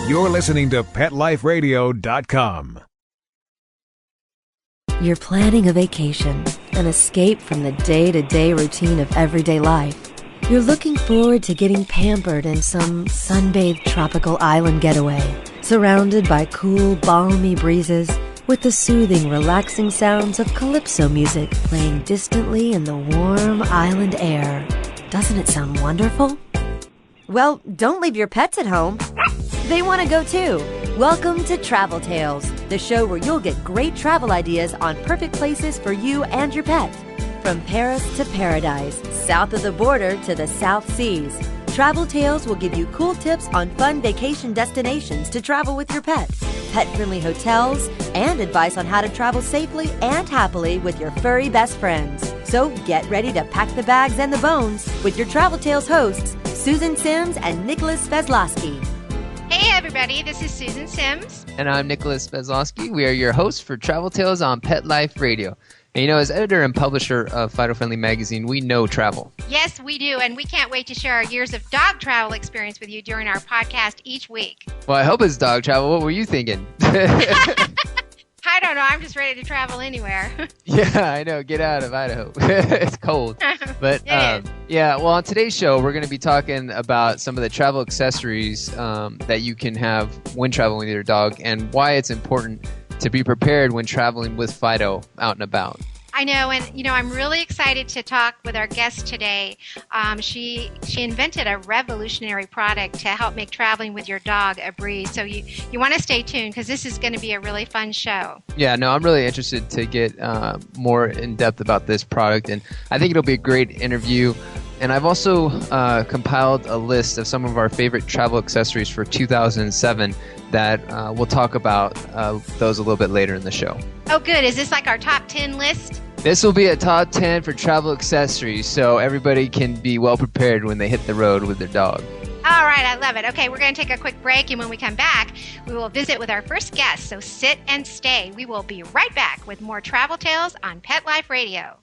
You're listening to PetLifeRadio.com. You're planning a vacation, an escape from the day-to-day routine of everyday life. You're looking forward to getting pampered in some sunbathed tropical island getaway, surrounded by cool, balmy breezes with the soothing, relaxing sounds of calypso music playing distantly in the warm island air. Doesn't it sound wonderful? Well, don't leave your pets at home. They want to go too. Welcome to Travel Tales, the show where you'll get great travel ideas on perfect places for you and your pet. From Paris to paradise, south of the border to the South Seas, Travel Tales will give you cool tips on fun vacation destinations to travel with your pet, pet-friendly hotels, and advice on how to travel safely and happily with your furry best friends. So get ready to pack the bags and the bones with your Travel Tales hosts, Susan Sims and Nicholas Sveslosky. Hey everybody, this is Susan Sims. And I'm Nicholas Sveslosky. We are your hosts for Travel Tales on Pet Life Radio. And you know, as editor and publisher of Fido Friendly magazine, we know travel. Yes, we do, and we can't wait to share our years of dog travel experience with you during our podcast each week. Well, I hope it's dog travel. What were you thinking? I don't know. I'm just ready to travel anywhere. Yeah, I know. Get out of Idaho. It's cold. But yeah, well, on today's show, we're going to be talking about some of the travel accessories that you can have when traveling with your dog and why it's important to be prepared when traveling with Fido out and about. I know, and you know, I'm really excited to talk with our guest today. She invented a revolutionary product to help make traveling with your dog a breeze. So you want to stay tuned because this is going to be a really fun show. Yeah, no, I'm really interested to get more in depth about this product, and I think it'll be a great interview. And I've also compiled a list of some of our favorite travel accessories for 2007 that we'll talk about those a little bit later in the show. Oh, good. Is this like our top 10 list? This will be a top 10 for travel accessories, so everybody can be well prepared when they hit the road with their dog. All right, I love it. Okay, we're going to take a quick break, and when we come back, we will visit with our first guest, so sit and stay. We will be right back with more Travel Tales on Pet Life Radio.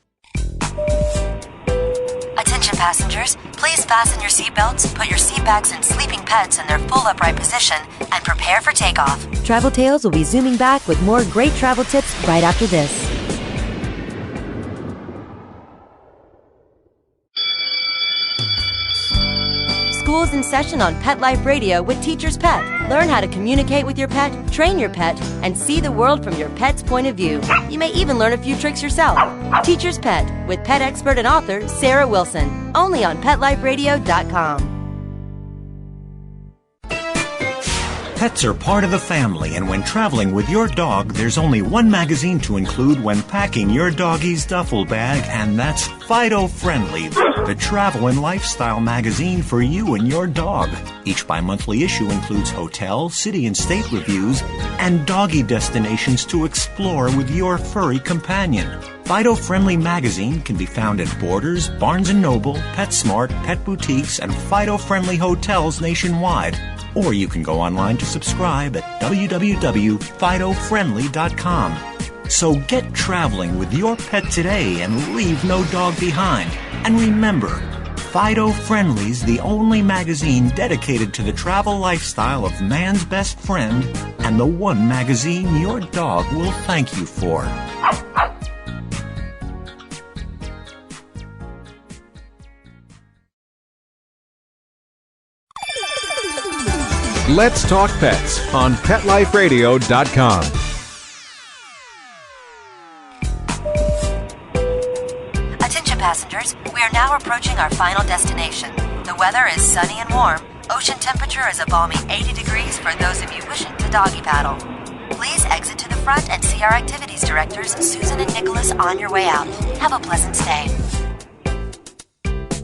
Attention passengers, please fasten your seatbelts, put your seat backs and sleeping pets in their full upright position, and prepare for takeoff. Travel Tales will be zooming back with more great travel tips right after this. School's in session on Pet Life Radio with Teacher's Pet. Learn how to communicate with your pet, train your pet, and see the world from your pet's point of view. You may even learn a few tricks yourself. Teacher's Pet with pet expert and author Sarah Wilson. Only on PetLifeRadio.com. Pets are part of the family, and when traveling with your dog, there's only one magazine to include when packing your doggy's duffel bag, and that's Fido Friendly, the travel and lifestyle magazine for you and your dog. Each bi-monthly issue includes hotel, city, and state reviews and doggy destinations to explore with your furry companion. Fido Friendly magazine can be found at Borders, Barnes & Noble, PetSmart, Pet Boutiques, and Fido Friendly hotels nationwide. Or you can go online to subscribe at www.fidofriendly.com. So get traveling with your pet today and leave no dog behind. And remember, Fido Friendly's the only magazine dedicated to the travel lifestyle of man's best friend and the one magazine your dog will thank you for. Let's Talk Pets on PetLifeRadio.com. Attention passengers, we are now approaching our final destination. The weather is sunny and warm. Ocean temperature is a balmy 80 degrees for those of you wishing to doggy paddle. Please exit to the front and see our activities directors, Susan and Nicholas, on your way out. Have a pleasant stay.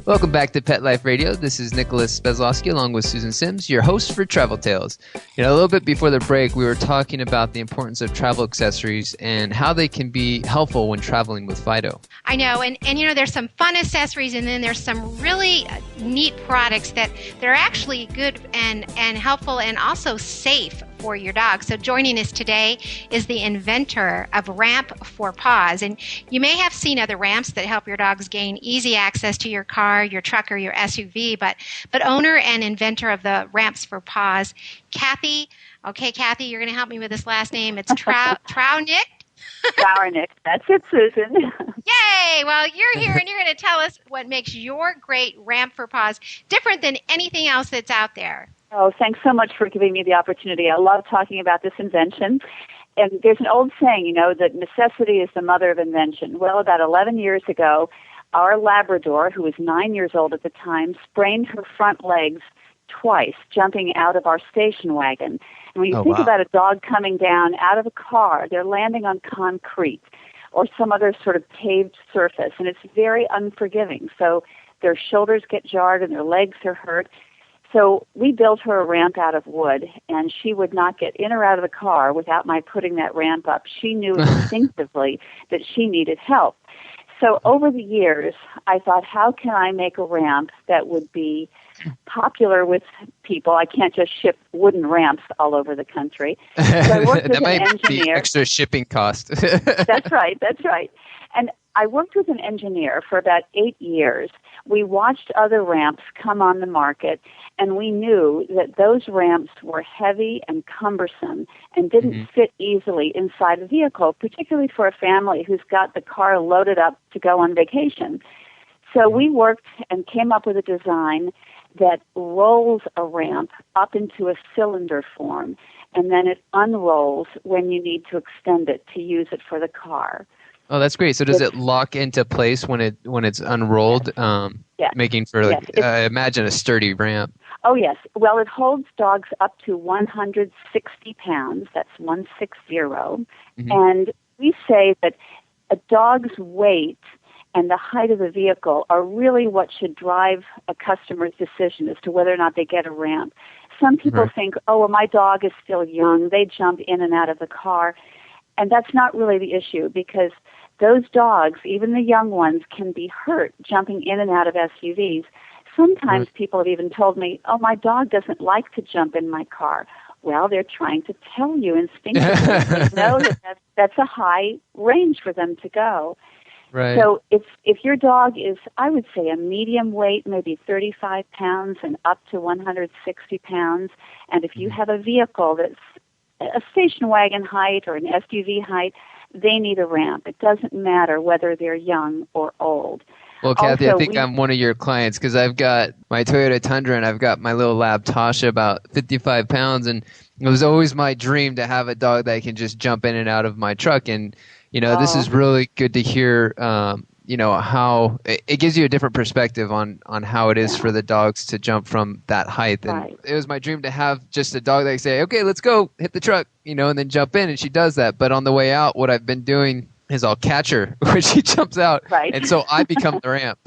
Welcome back to Pet Life Radio. This is Nicholas Sveslosky along with Susan Sims, your host for Travel Tales. You know, a little bit before the break, we were talking about the importance of travel accessories and how they can be helpful when traveling with Fido. I know, and you know, there's some fun accessories, and then there's some really neat products that they're actually good and helpful and also safe for your dog. So joining us today is the inventor of Ramp4Paws. And you may have seen other ramps that help your dogs gain easy access to your car, your truck, or your SUV, but owner and inventor of the Ramps4Paws, Cathy. Okay, Cathy, you're going to help me with this last name. It's Trauernicht. Trauernicht. That's it, Susan. Yay! Well, you're here and you're going to tell us what makes your great Ramp4Paws different than anything else that's out there. Oh, thanks so much for giving me the opportunity. I love talking about this invention. And there's an old saying, that necessity is the mother of invention. Well, about 11 years ago, our Labrador, who was 9 years old at the time, sprained her front legs twice jumping out of our station wagon. And when you think about a dog coming down out of a car, they're landing on concrete or some other sort of paved surface, and it's very unforgiving. So their shoulders get jarred and their legs are hurt. So we built her a ramp out of wood, and she would not get in or out of the car without my putting that ramp up. She knew instinctively that she needed help. So over the years, I thought, how can I make a ramp that would be popular with people? I can't just ship wooden ramps all over the country. So I worked with that might an engineer. Be extra shipping cost. That's right. And I worked with an engineer for about 8 years. We watched other ramps come on the market, and we knew that those ramps were heavy and cumbersome and didn't fit easily inside a vehicle, particularly for a family who's got the car loaded up to go on vacation. So we worked and came up with a design that rolls a ramp up into a cylinder form, and then it unrolls when you need to extend it to use it for the car. Oh, that's great. So does it lock into place when it's unrolled, yes. Making for, imagine a sturdy ramp? Oh, yes. Well, it holds dogs up to 160 pounds. That's 160. And we say that a dog's weight and the height of the vehicle are really what should drive a customer's decision as to whether or not they get a ramp. Some people think, oh, well, my dog is still young. They jump in and out of the car. And that's not really the issue, because those dogs, even the young ones, can be hurt jumping in and out of SUVs. Sometimes people have even told me, oh, my dog doesn't like to jump in my car. Well, they're trying to tell you instinctively. They know that that's a high range for them to go. Right. So if your dog is, I would say, a medium weight, maybe 35 pounds and up to 160 pounds, and if you have a vehicle that's a station wagon height or an SUV height, they need a ramp. It doesn't matter whether they're young or old. Well, Cathy, I think I'm one of your clients because I've got my Toyota Tundra and I've got my little lab Tasha, about 55 pounds, and it was always my dream to have a dog that can just jump in and out of my truck. And, this is really good to hear, how it gives you a different perspective on how it is for the dogs to jump from that height. And it was my dream to have just a dog that could say, okay, let's go, hit the truck, and then jump in, and she does that. But on the way out, what I've been doing is I'll catch her when she jumps out, and so I become the ramp.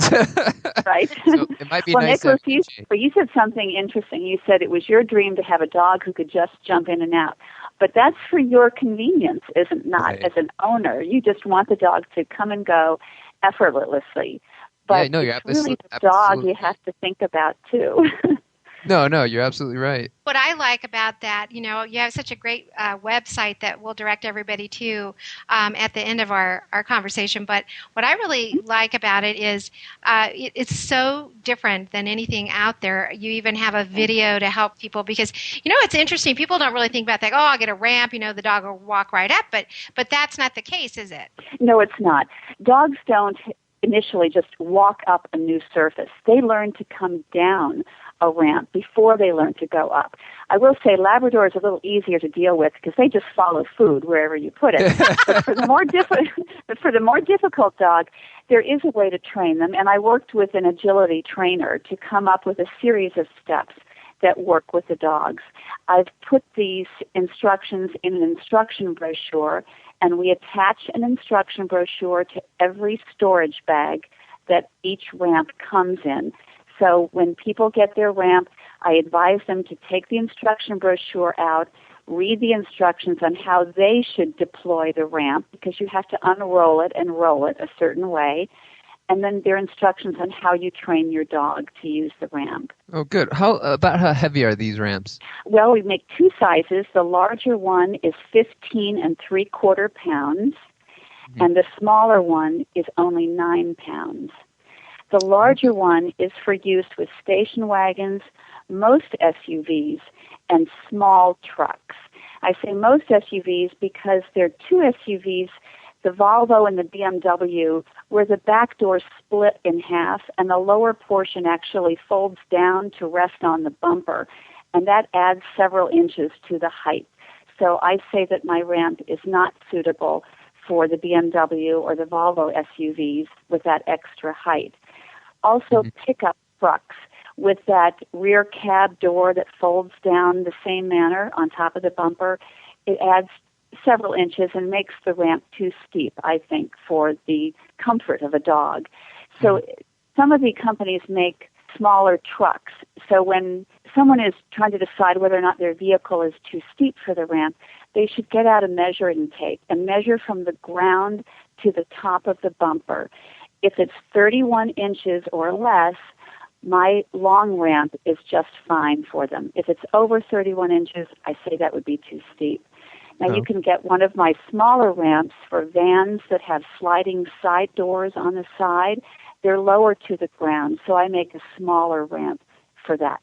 Right. So it might be nice. Nicholas, you said something interesting. You said it was your dream to have a dog who could just jump in and out. But that's for your convenience, isn't not as an owner. You just want the dog to come and go effortlessly. But it's really the dog you have to think about, too. No, you're absolutely right. What I like about that, you have such a great website that we'll direct everybody to at the end of our conversation. But what I really like about it is it's so different than anything out there. You even have a video to help people because, it's interesting. People don't really think about that. Oh, I'll get a ramp, the dog will walk right up. But that's not the case, is it? No, it's not. Dogs don't initially just walk up a new surface. They learn to come down a ramp before they learn to go up. I will say Labrador is a little easier to deal with because they just follow food wherever you put it. But for the more difficult dog, there is a way to train them, and I worked with an agility trainer to come up with a series of steps that work with the dogs. I've put these instructions in an instruction brochure, and we attach an instruction brochure to every storage bag that each ramp comes in. So when people get their ramp, I advise them to take the instruction brochure out, read the instructions on how they should deploy the ramp, because you have to unroll it and roll it a certain way, and then there are instructions on how you train your dog to use the ramp. Oh, good. How heavy are these ramps? Well, we make two sizes. The larger one is 15 3/4 pounds, and the smaller one is only 9 pounds. The larger one is for use with station wagons, most SUVs, and small trucks. I say most SUVs because there are two SUVs, the Volvo and the BMW, where the back door split in half and the lower portion actually folds down to rest on the bumper, and that adds several inches to the height. So I say that my ramp is not suitable for the BMW or the Volvo SUVs with that extra height. Also, pickup trucks with that rear cab door that folds down the same manner on top of the bumper, it adds several inches and makes the ramp too steep, I think, for the comfort of a dog. So some of the companies make smaller trucks. So when someone is trying to decide whether or not their vehicle is too steep for the ramp, they should get out a measuring tape and measure from the ground to the top of the bumper. If it's 31 inches or less, my long ramp is just fine for them. If it's over 31 inches, I say that would be too steep. Now, you can get one of my smaller ramps for vans that have sliding side doors on the side. They're lower to the ground, so I make a smaller ramp for that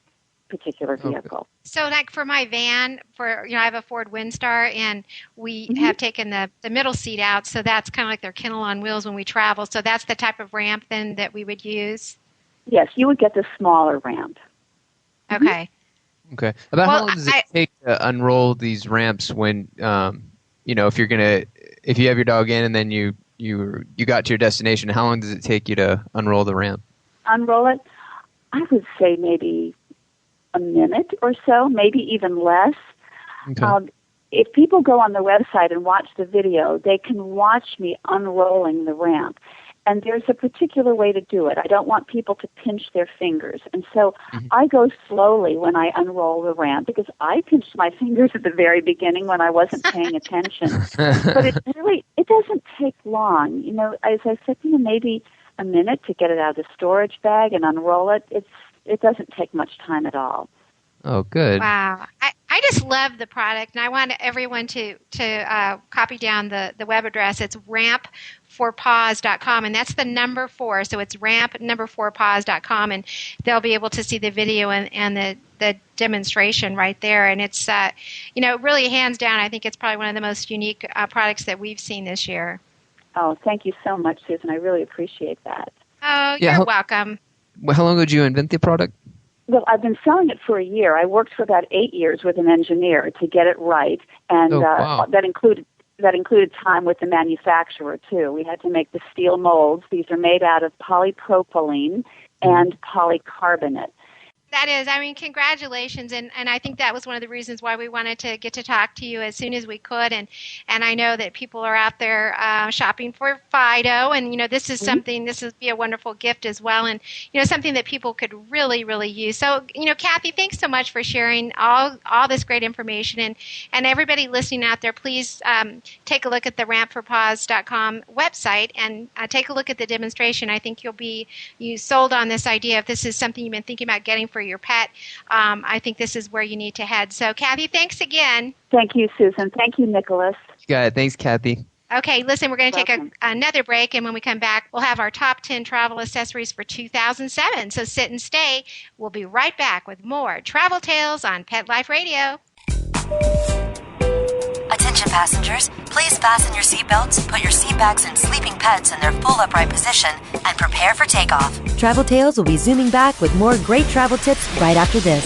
particular vehicle. So, like for my van, I have a Ford Windstar, and we have taken the middle seat out, so that's kind of like their kennel on wheels when we travel. So that's the type of ramp then that we would use? Yes, you would get the smaller ramp. Okay. Okay. About how long does it take to unroll these ramps when, if you have your dog in and then you got to your destination, how long does it take you to unroll the ramp? Unroll it? I would say maybe a minute or so, maybe even less. Okay. If people go on the website and watch the video, they can watch me unrolling the ramp. And there's a particular way to do it. I don't want people to pinch their fingers. And so I go slowly when I unroll the ramp because I pinched my fingers at the very beginning when I wasn't paying attention. But it doesn't take long. As I said, maybe a minute to get it out of the storage bag and unroll it. It doesn't take much time at all. Oh, good. Wow. I just love the product, and I want everyone to copy down the web address. It's Ramp4Paws.com, and that's the number 4. So it's Ramp4Paws.com, and they'll be able to see the video and the demonstration right there. And it's, really hands down, I think it's probably one of the most unique products that we've seen this year. Oh, thank you so much, Susan. I really appreciate that. Oh, you're welcome. How long ago did you invent the product? Well, I've been selling it for a year. I worked for about 8 years with an engineer to get it right, and that included time with the manufacturer too. We had to make the steel molds. These are made out of polypropylene and polycarbonate. That is, congratulations, and I think that was one of the reasons why we wanted to get to talk to you as soon as we could, and I know that people are out there shopping for Fido, and this is something, this would be a wonderful gift as well, and something that people could really, really use. So, Cathy, thanks so much for sharing all this great information, and everybody listening out there, please take a look at the Ramp4Paws.com website and take a look at the demonstration. I think you sold on this idea if this is something you've been thinking about getting for your pet. I think this is where you need to head. So, Cathy, thanks again. Thank you, Susan. Thank you, Nicholas. You got it. Thanks, Cathy. Okay, listen, we're going to take another break, and when we come back, we'll have our top 10 travel accessories for 2007. So sit and stay. We'll be right back with more Travel Tales on Pet Life Radio. Attention passengers, please fasten your seatbelts, put your seat bags and sleeping pets in their full upright position, and prepare for takeoff. Travel Tales will be zooming back with more great travel tips right after this.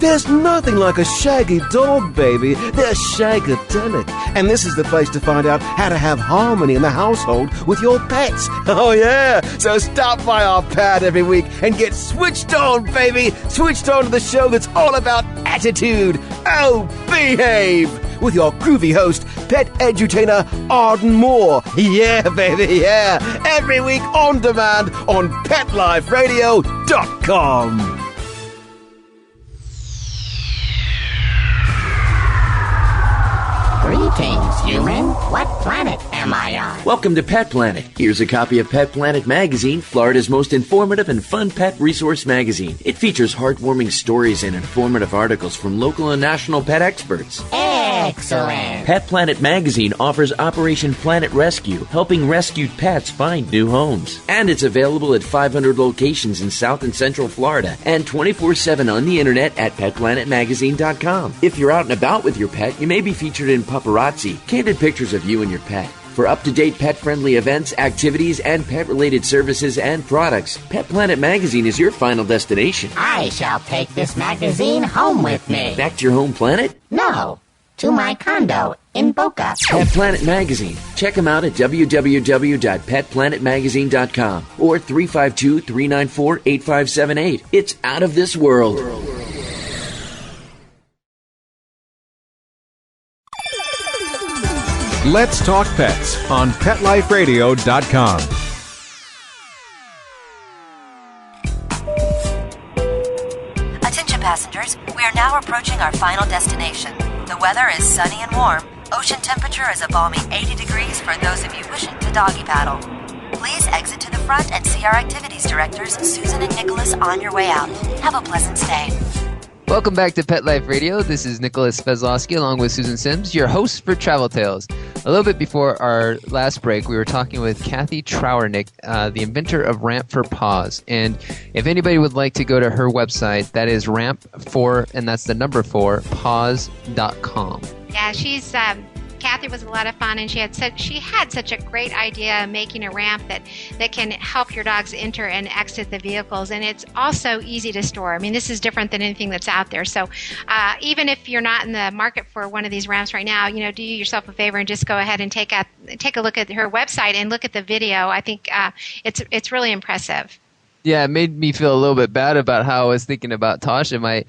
There's nothing like a shaggy dog, baby. They're shagadelic. And this is the place to find out how to have harmony in the household with your pets. Oh, yeah. So stop by our pad every week and get switched on, baby. Switched on to the show that's all about attitude. Oh, behave. With your groovy host, pet edutainer Arden Moore. Yeah, baby, yeah. Every week on demand on PetLifeRadio.com. What planet am I on? Welcome to Pet Planet. Here's a copy of Pet Planet Magazine, Florida's most informative and fun pet resource magazine. It features heartwarming stories and informative articles from local and national pet experts. Excellent. Pet Planet Magazine offers Operation Planet Rescue, helping rescued pets find new homes. And it's available at 500 locations in South and Central Florida and 24/7 on the internet at petplanetmagazine.com. If you're out and about with your pet, you may be featured in Paparazzi, candid pictures of you and your pet. For up-to-date pet-friendly events, activities, and pet-related services and products, Pet Planet Magazine is your final destination. I shall take this magazine home with me. Back to your home planet? No, to my condo in Boca. Pet Planet Magazine. Check them out at www.petplanetmagazine.com or 352-394-8578. It's out of this world. Let's Talk Pets on PetLifeRadio.com. Attention passengers, we are now approaching our final destination. The weather is sunny and warm. Ocean temperature is a balmy 80 degrees for those of you wishing to doggy paddle. Please exit to the front and see our activities directors, Susan and Nicholas, on your way out. Have a pleasant stay. Welcome back to Pet Life Radio. This is Nicholas Sveslosky along with Susan Sims, your host for Travel Tales. A little bit before our last break, we were talking with Cathy Trauernicht, the inventor of Ramp4Paws. And if anybody would like to go to her website, that is Ramp4, and that's the number 4, paws.com. Yeah, she's Cathy was a lot of fun, and she had such a great idea of making a ramp that can help your dogs enter and exit the vehicles, and it's also easy to store. I mean, this is different than anything that's out there. So even if you're not in the market for one of these ramps right now, do yourself a favor and just go ahead and take a look at her website and look at the video. I think it's really impressive. Yeah, it made me feel a little bit bad about how I was thinking about Tasha.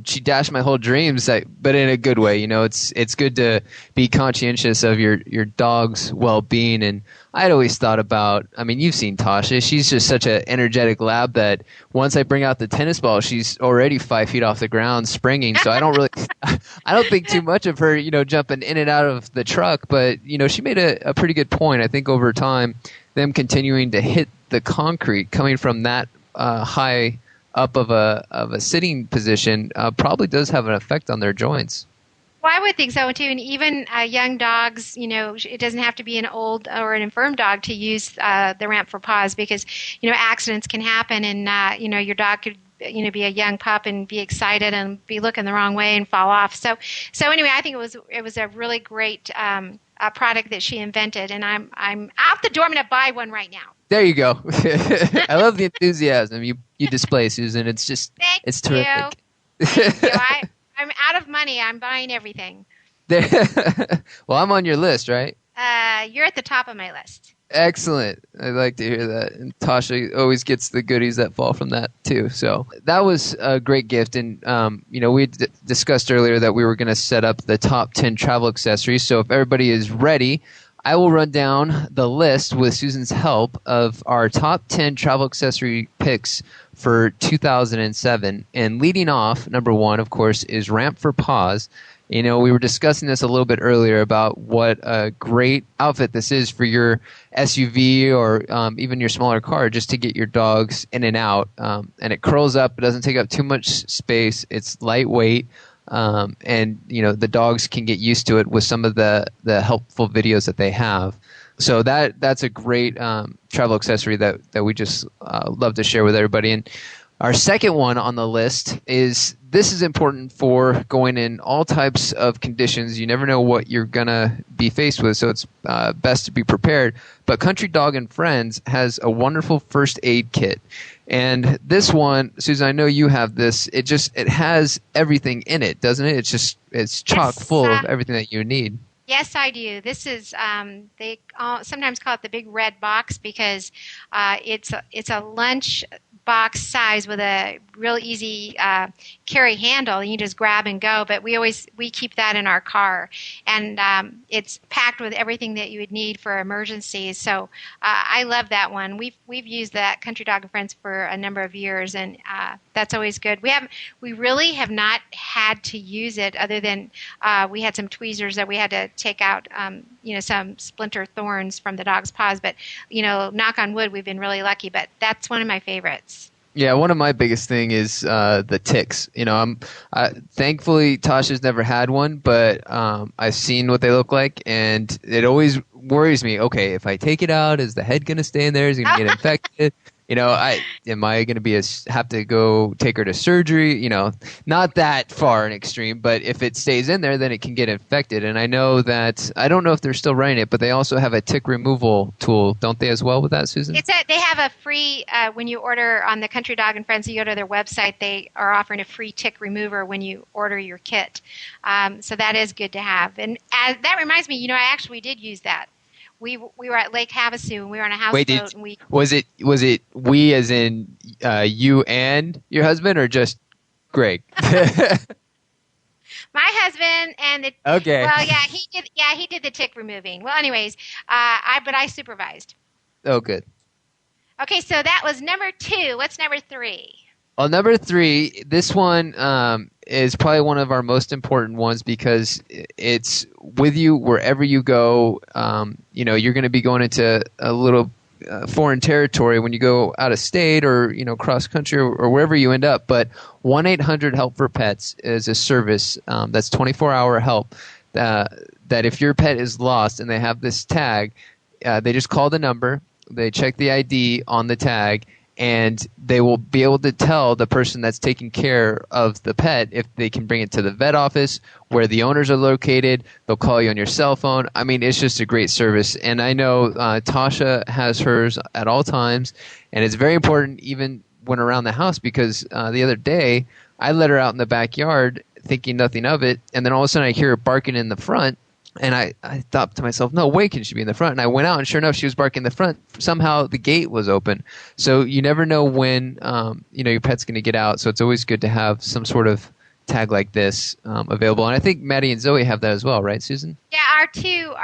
She dashed my whole dreams, but in a good way. It's good to be conscientious of your dog's well-being. And I'd always thought about, you've seen Tasha. She's just such an energetic lab that once I bring out the tennis ball, she's already 5 feet off the ground springing. So I don't think too much of her, jumping in and out of the truck. But, she made a pretty good point. I think over time, them continuing to hit the concrete coming from that high up of a sitting position probably does have an effect on their joints. Well, I would think so too, and even young dogs. It doesn't have to be an old or an infirm dog to use the Ramp4Paws because accidents can happen, and your dog could be a young pup and be excited and be looking the wrong way and fall off. So anyway, I think it was a really great product that she invented, and I'm out the door. I'm going to buy one right now. There you go. I love the enthusiasm you display, Susan. It's just it's terrific. Thank you. I'm out of money. I'm buying everything. Well, I'm on your list, right? You're at the top of my list. Excellent. I like to hear that. And Tasha always gets the goodies that fall from that, too. So that was a great gift. And, we discussed earlier that we were going to set up the top 10 travel accessories. So if everybody is ready, I will run down the list with Susan's help of our top 10 travel accessory picks for 2007. And leading off, number 1, of course, is Ramp4Paws. We were discussing this a little bit earlier about what a great outfit this is for your SUV or even your smaller car just to get your dogs in and out. And it curls up. It doesn't take up too much space. It's lightweight. And the dogs can get used to it with some of the helpful videos that they have. So that's a great travel accessory that we just love to share with everybody. And our second one on the list is this is important for going in all types of conditions. You never know what you're going to be faced with, so it's best to be prepared. But Country Dog and Friends has a wonderful first aid kit. And this one, Susan, I know you have this. It has everything in it, doesn't it? It's chock full of everything that you need. Yes, I do. This is they sometimes call it the big red box because it's a lunch box size with a real easy carry handle. You just grab and go, but we keep that in our car, and it's packed with everything that you would need for emergencies. So I love that one. We've used that Country Dog and Friends for a number of years, and that's always good. We really have not had to use it other than we had some tweezers that we had to take out, some splinter thorns from the dog's paws. But, knock on wood, we've been really lucky. But that's one of my favorites. Yeah, one of my biggest thing is the ticks. Thankfully Tasha's never had one, but I've seen what they look like, and it always worries me. Okay, if I take it out, is the head going to stay in there? Is it going to get infected? Am I going to have to go take her to surgery? Not that far an extreme, but if it stays in there, then it can get infected. And I know that, I don't know if they're still running it, but they also have a tick removal tool, don't they, as well with that, Susan? They have a free, when you order on the Country Dog and Friends, you go to their website, they are offering a free tick remover when you order your kit. So that is good to have. And that reminds me, I actually did use that. We were at Lake Havasu and we were on a houseboat. Was it we as in you and your husband, or just Greg? My husband and the okay. Well, yeah, he did. Yeah, he did the tick removing. Well, anyways, I supervised. Oh, good. Okay, so that was number 2. What's number 3? Well, number 3, this one is probably one of our most important ones because it's with you wherever you go. You're going to be going into a little foreign territory when you go out of state or, cross country or wherever you end up. But 1-800-HELP-4-PETS is a service that's 24-hour help that if your pet is lost and they have this tag, they just call the number, they check the ID on the tag, and they will be able to tell the person that's taking care of the pet if they can bring it to the vet office where the owners are located. They'll call you on your cell phone. I mean, it's just a great service. And I know Tasha has hers at all times, and it's very important even when around the house because the other day I let her out in the backyard thinking nothing of it, and then all of a sudden I hear her barking in the front. And I thought to myself, no way can she be in the front. And I went out, and sure enough, she was barking in the front. Somehow the gate was open. So you never know when your pet's going to get out. So it's always good to have some sort of tag like this available. And I think Maddie and Zoe have that as well, right, Susan? Yeah, our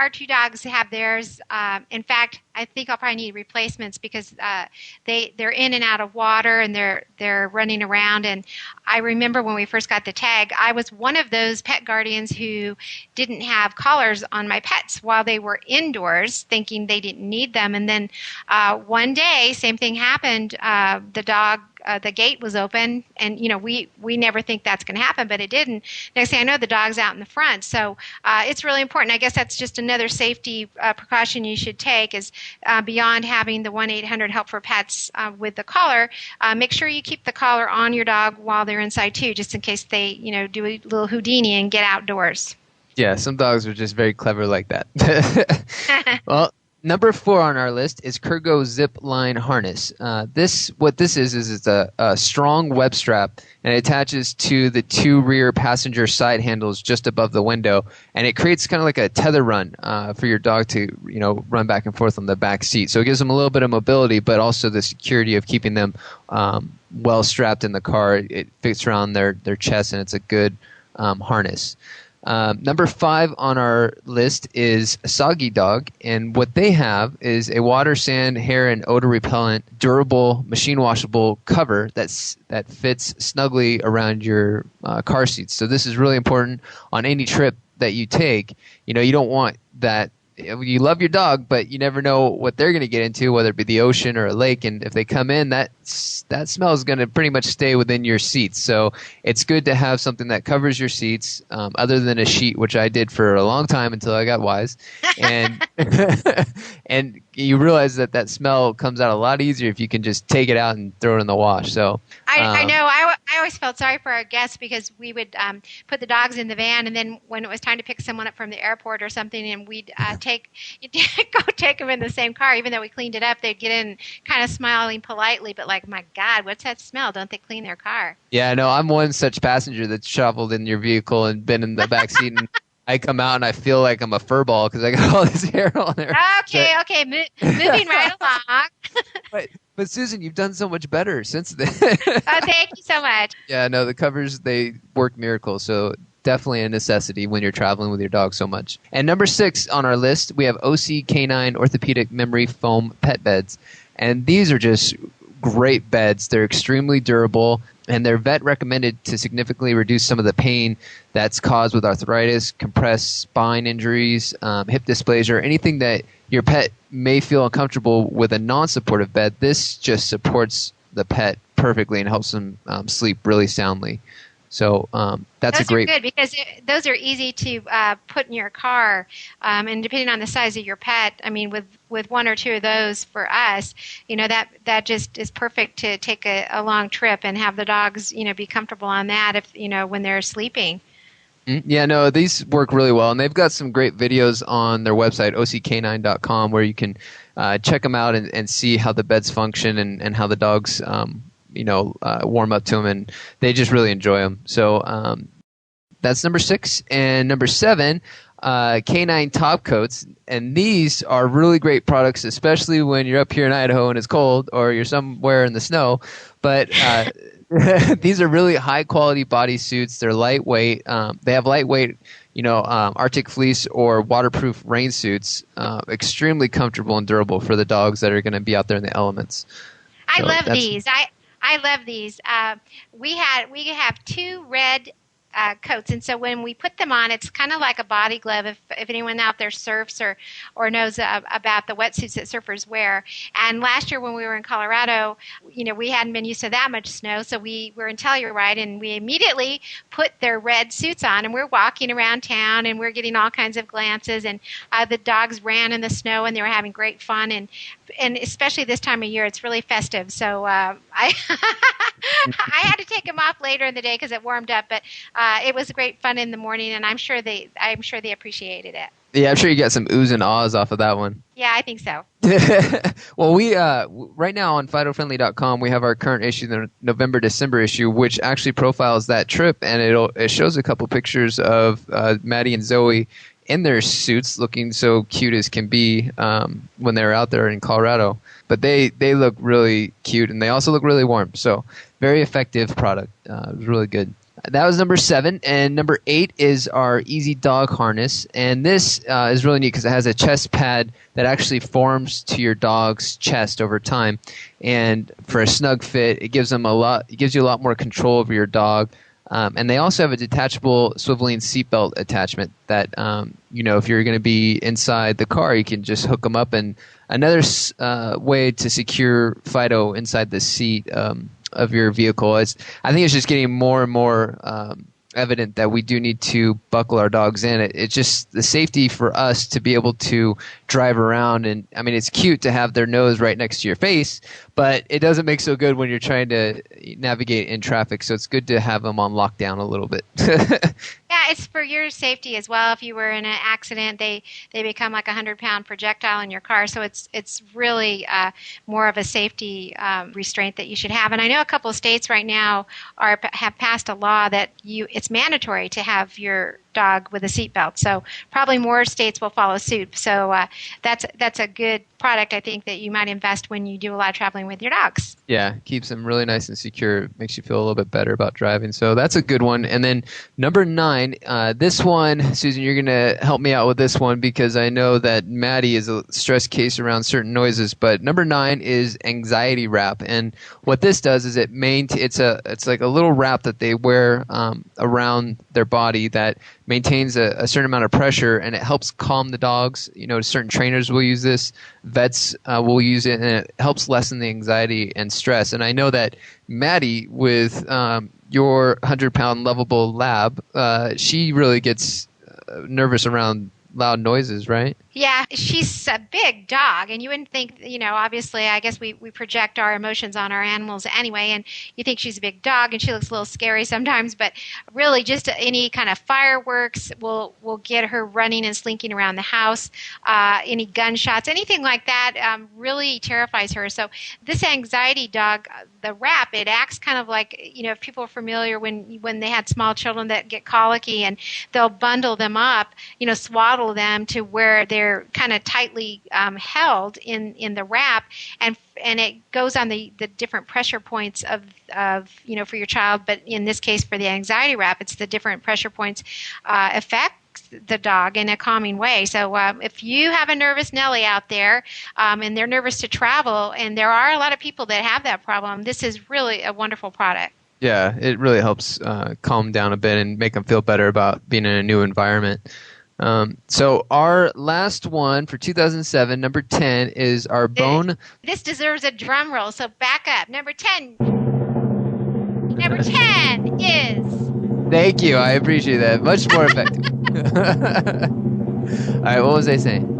two dogs have theirs. In fact, I think I'll probably need replacements because they're in and out of water and they're running around. And I remember when we first got the tag, I was one of those pet guardians who didn't have collars on my pets while they were indoors, thinking they didn't need them. And then one day, same thing happened. The dog. The gate was open, and we never think that's going to happen, but it didn't. Next thing I know, the dog's out in the front. So it's really important. I guess that's just another safety precaution you should take is beyond having the 1-800-HELP-4-PETS with the collar. Make sure you keep the collar on your dog while they're inside too, just in case they do a little Houdini and get outdoors. Yeah, some dogs are just very clever like that. Well. Number 4 on our list is Kurgo Zip Line Harness. What this is it's a strong web strap, and it attaches to the 2 rear passenger side handles just above the window, and it creates kind of like a tether run for your dog to run back and forth on the back seat. So it gives them a little bit of mobility, but also the security of keeping them well strapped in the car. It fits around their chest, and it's a good harness. Number 5 on our list is Soggy Dog, and what they have is a water, sand, hair, and odor repellent, durable, machine washable cover that fits snugly around your car seats. So this is really important on any trip that you take. You don't want that. You love your dog, but you never know what they're going to get into, whether it be the ocean or a lake. And if they come in, that smell is going to pretty much stay within your seats. So it's good to have something that covers your seats, other than a sheet, which I did for a long time until I got wise. And and you realize that smell comes out a lot easier if you can just take it out and throw it in the wash. So I know. I always felt sorry for our guests because we would put the dogs in the van, and then when it was time to pick someone up from the airport or something, and we'd go take them in the same car, even though we cleaned it up, they'd get in kind of smiling politely, but like, my God, what's that smell? Don't they clean their car? Yeah, no, I'm one such passenger that's traveled in your vehicle and been in the back seat, and I come out and I feel like I'm a fur ball because I got all this hair on there. Okay, moving right along. But Susan, you've done so much better since then. Oh, thank you so much. Yeah, no, the covers, they work miracles, so definitely a necessity when you're traveling with your dog so much. And number 6 on our list, we have OC Canine Orthopedic Memory Foam Pet Beds. And these are just great beds. They're extremely durable. And they're vet recommended to significantly reduce some of the pain that's caused with arthritis, compressed spine injuries, hip dysplasia, or anything that your pet may feel uncomfortable with a non-supportive bed. This just supports the pet perfectly and helps them sleep really soundly. So that's those a great. Those are good because those are easy to put in your car, and depending on the size of your pet, I mean, with one or two of those for us, that just is perfect to take a long trip and have the dogs, be comfortable on that if when they're sleeping. Yeah, no, these work really well, and they've got some great videos on their website, occanine.com, where you can check them out and see how the beds function and how the dogs warm up to them, and they just really enjoy them. So that's number 6. And number 7, canine top coats. And these are really great products, especially when you're up here in Idaho and it's cold or you're somewhere in the snow. But these are really high quality bodysuits. They're lightweight. They have lightweight, Arctic fleece or waterproof rain suits. Extremely comfortable and durable for the dogs that are going to be out there in the elements. I love these. I love these. We have 2 red coats, and so when we put them on, it's kind of like a body glove. If anyone out there surfs or knows about the wetsuits that surfers wear. And last year when we were in Colorado, we hadn't been used to that much snow, so we were in Telluride, and we immediately put their red suits on, and we're walking around town, and we're getting all kinds of glances, and the dogs ran in the snow, and they were having great fun, and especially this time of year, it's really festive. So I I had to take them off later in the day because it warmed up, but it was great fun in the morning, and I'm sure they appreciated it. Yeah, I'm sure you got some oohs and ahs off of that one. Yeah, I think so. Well, we right now on FidoFriendly.com, we have our current issue, the November-December issue, which actually profiles that trip, and it shows a couple pictures of Maddie and Zoe in their suits, looking so cute as can be when they're out there in Colorado. But they look really cute, and they also look really warm. So very effective product. It was really good. That was number 7. And number 8 is our Easy Dog Harness. And this is really neat because it has a chest pad that actually forms to your dog's chest over time. And for a snug fit, it gives you a lot more control over your dog. And they also have a detachable swiveling seatbelt attachment that, if you're going to be inside the car, you can just hook them up. And another way to secure Fido inside the seat of your vehicle I think it's just getting more and more evident that we do need to buckle our dogs in. It's just the safety for us to be able to drive around. And I mean, it's cute to have their nose right next to your face, but it doesn't make so good when you're trying to navigate in traffic. So it's good to have them on lockdown a little bit. Yeah, it's for your safety as well. If you were in an accident, they become like a 100-pound projectile in your car. So it's really more of a safety restraint that you should have. And I know a couple of states right now have passed a law that it's mandatory to have your dog with a seatbelt. So probably more states will follow suit. So that's a good product, I think, that you might invest when you do a lot of traveling with your dogs. Yeah, keeps them really nice and secure. Makes you feel a little bit better about driving. So that's a good one. And then number 9, this one, Susan, you're going to help me out with this one because I know that Maddie is a stress case around certain noises. But number 9 is anxiety wrap. And what this does is it's like a little wrap that they wear around their body that maintains a certain amount of pressure, and it helps calm the dogs. Certain trainers will use this, vets will use it, and it helps lessen the anxiety and stress. And I know that Maddie, with your 100-pound lovable lab, she really gets nervous around loud noises, right? Yeah, she's a big dog, and you wouldn't think, obviously, I guess we project our emotions on our animals anyway, and you think she's a big dog, and she looks a little scary sometimes, but really just any kind of fireworks will get her running and slinking around the house. Any gunshots, anything like that really terrifies her. So this anxiety dog, the wrap, it acts kind of like, if people are familiar when they had small children that get colicky, and they'll bundle them up, swaddle them to where they're kind of tightly held in the wrap, and it goes on the different pressure points of for your child. But in this case, for the anxiety wrap, it's the different pressure points affect the dog in a calming way. So if you have a nervous Nelly out there and they're nervous to travel, and there are a lot of people that have that problem, this is really a wonderful product. Yeah, it really helps calm down a bit and make them feel better about being in a new environment. So our last one for 2007, number 10, is our bone. This deserves a drum roll, so back up. Number 10. Number 10 is... Thank you. I appreciate that. Much more effective. All right, what was I saying?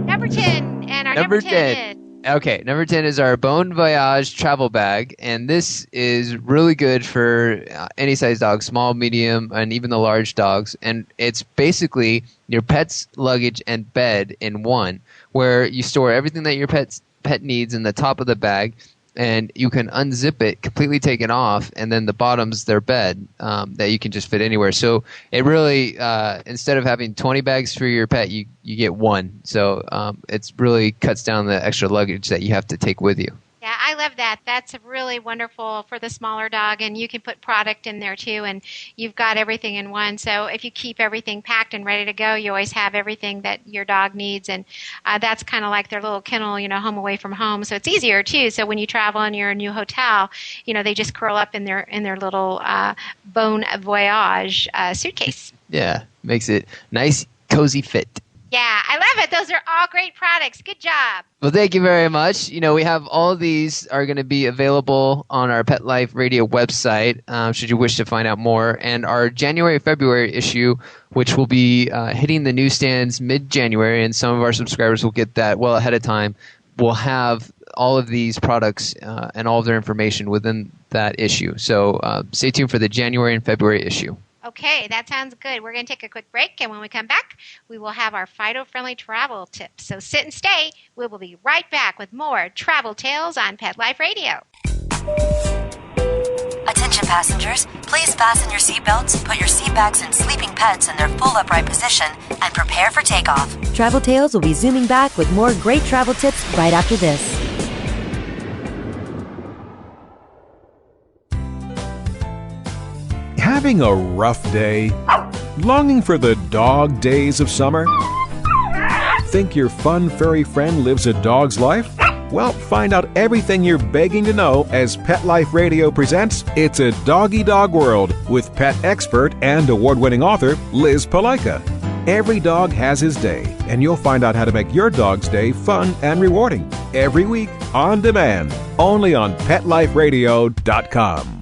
Number 10. And our number 10 is... Okay, number 10 is our Bon Voyage travel bag, and this is really good for any size dog, small, medium, and even the large dogs. And it's basically your pet's luggage and bed in one, where you store everything that your pet needs in the top of the bag, and you can unzip it, completely take it off, and then the bottom's their bed that you can just fit anywhere. So it really, instead of having 20 bags for your pet, you get one. So it really cuts down the extra luggage that you have to take with you. Yeah, I love that. That's really wonderful for the smaller dog, and you can put product in there too, and you've got everything in one. So if you keep everything packed and ready to go, you always have everything that your dog needs, and that's kind of like their little kennel, home away from home. So it's easier too. So when you travel and you're in a new hotel, they just curl up in their little Bon Voyage suitcase. Yeah, makes it nice, cozy fit. Yeah, I love it. Those are all great products. Good job. Well, thank you very much. We have all of these are going to be available on our Pet Life Radio website, should you wish to find out more. And our January-February issue, which will be hitting the newsstands mid-January, and some of our subscribers will get that well ahead of time, will have all of these products and all of their information within that issue. So stay tuned for the January and February issue. Okay, that sounds good. We're going to take a quick break, and when we come back, we will have our Fido-friendly travel tips. So sit and stay. We will be right back with more Travel Tales on Pet Life Radio. Attention passengers, please fasten your seatbelts, put your seat bags and sleeping pets in their full upright position, and prepare for takeoff. Travel Tales will be zooming back with more great travel tips right after this. Having a rough day? Longing for the dog days of summer? Think your fun furry friend lives a dog's life? Well, find out everything you're begging to know as Pet Life Radio presents It's a Doggy Dog World with pet expert and award-winning author Liz Palaika. Every dog has his day, and you'll find out how to make your dog's day fun and rewarding every week on demand, only on PetLifeRadio.com.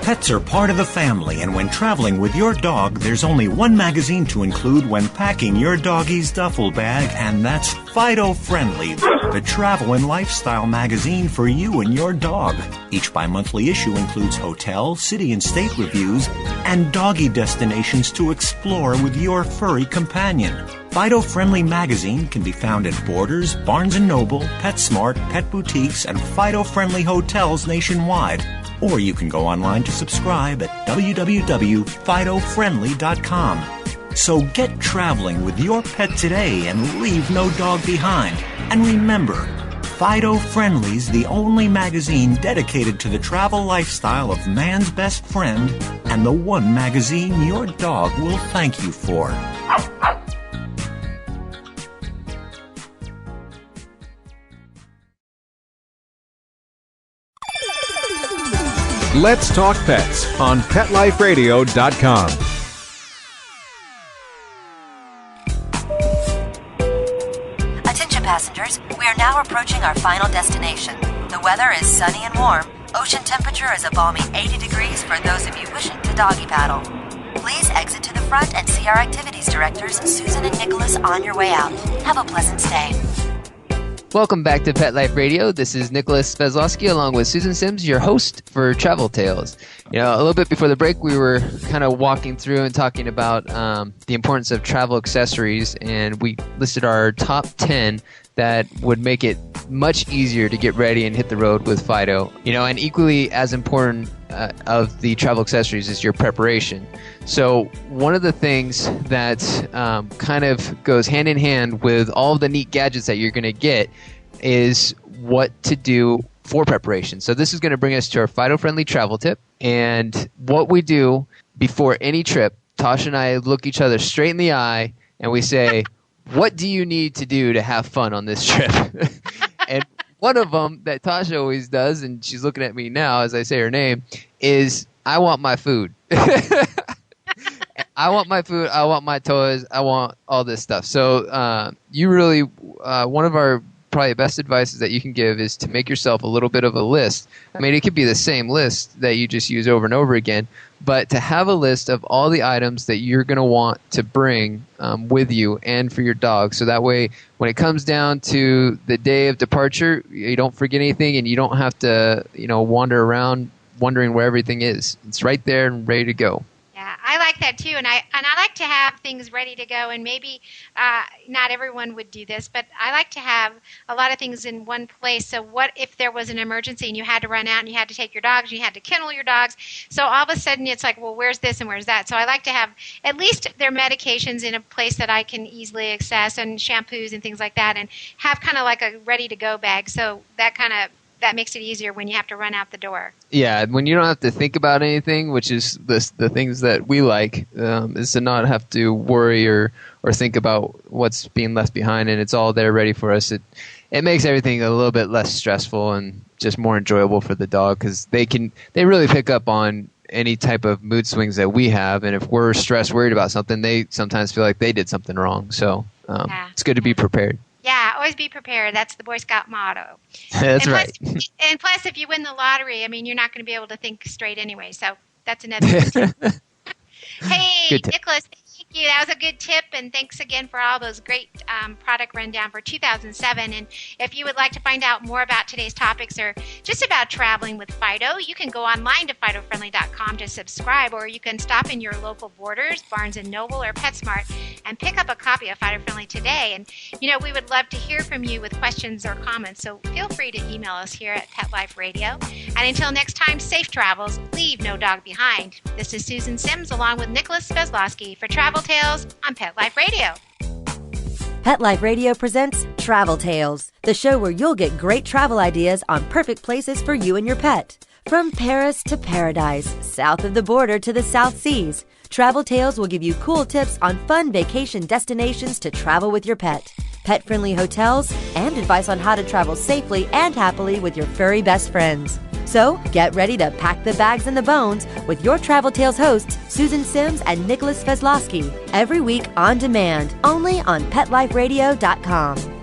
Pets are part of the family, and when traveling with your dog, there's only one magazine to include when packing your doggy's duffel bag, and that's Fido Friendly, the travel and lifestyle magazine for you and your dog. Each bi-monthly issue includes hotel, city, and state reviews, and doggy destinations to explore with your furry companion. Fido Friendly magazine can be found at Borders, Barnes & Noble, PetSmart, pet boutiques, and Fido Friendly hotels nationwide. Or you can go online to subscribe at www.fidofriendly.com. So get traveling with your pet today and leave no dog behind. And remember, Fido Friendly's the only magazine dedicated to the travel lifestyle of man's best friend, and the one magazine your dog will thank you for. Let's Talk Pets on PetLifeRadio.com. Attention passengers, we are now approaching our final destination. The weather is sunny and warm. Ocean temperature is a balmy 80 degrees for those of you wishing to doggy paddle. Please exit to the front and see our activities directors, Susan and Nicholas, on your way out. Have a pleasant stay. Welcome back to Pet Life Radio. This is Nicholas Sveslosky along with Susan Sims, your host for Travel Tales. A little bit before the break, we were kind of walking through and talking about the importance of travel accessories, and we listed our top 10 that would make it much easier to get ready and hit the road with Fido. And equally as important of the travel accessories is your preparation. So one of the things that kind of goes hand in hand with all of the neat gadgets that you're going to get is what to do for preparation. So this is going to bring us to our Fido-friendly travel tip. And what we do before any trip, Tasha and I look each other straight in the eye and we say, what do you need to do to have fun on this trip? And one of them that Tasha always does, and she's looking at me now as I say her name, is I want my food. I want my food. I want my toys. I want all this stuff. So you really, one of our probably best advice that you can give is to make yourself a little bit of a list. I mean, it could be the same list that you just use over and over again, but to have a list of all the items that you're going to want to bring with you and for your dog. So that way, when it comes down to the day of departure, you don't forget anything and you don't have to, wander around wondering where everything is. It's right there and ready to go. Yeah, I like that too, and I like to have things ready to go. And maybe not everyone would do this, but I like to have a lot of things in one place. So, what if there was an emergency and you had to run out and you had to take your dogs, and you had to kennel your dogs? So all of a sudden, it's like, well, where's this and where's that? So I like to have at least their medications in a place that I can easily access, and shampoos and things like that, and have kind of like a ready to go bag. So that makes it easier when you have to run out the door. Yeah, when you don't have to think about anything, which is the things that we like, is to not have to worry or think about what's being left behind, and it's all there ready for us. It makes everything a little bit less stressful and just more enjoyable for the dog, because they really pick up on any type of mood swings that we have, and if we're stressed, worried about something, they sometimes feel like they did something wrong. So it's good to be prepared. Yeah, always be prepared. That's the Boy Scout motto. That's right. And plus, if you win the lottery, I mean, you're not going to be able to think straight anyway. So that's another good tip. Hey, Nicholas, thank you. That was a good tip, and thanks again for all those great product rundown for 2007. And if you would like to find out more about today's topics or just about traveling with Fido, you can go online to FidoFriendly.com to subscribe, or you can stop in your local Borders, Barnes & Noble, or PetSmart and pick up a copy of Fido Friendly today. And, we would love to hear from you with questions or comments, so feel free to email us here at Pet Life Radio. And until next time, safe travels. Leave no dog behind. This is Susan Sims along with Nicholas Sveslosky for Travel Tales on Pet Life Radio. Pet Life Radio presents Travel Tales, the show where you'll get great travel ideas on perfect places for you and your pet. From Paris to paradise, south of the border to the South Seas, Travel Tales will give you cool tips on fun vacation destinations to travel with your pet, pet-friendly hotels, and advice on how to travel safely and happily with your furry best friends. So, get ready to pack the bags and the bones with your Travel Tales hosts, Susan Sims and Nicholas Sveslosky, every week on demand, only on PetLifeRadio.com.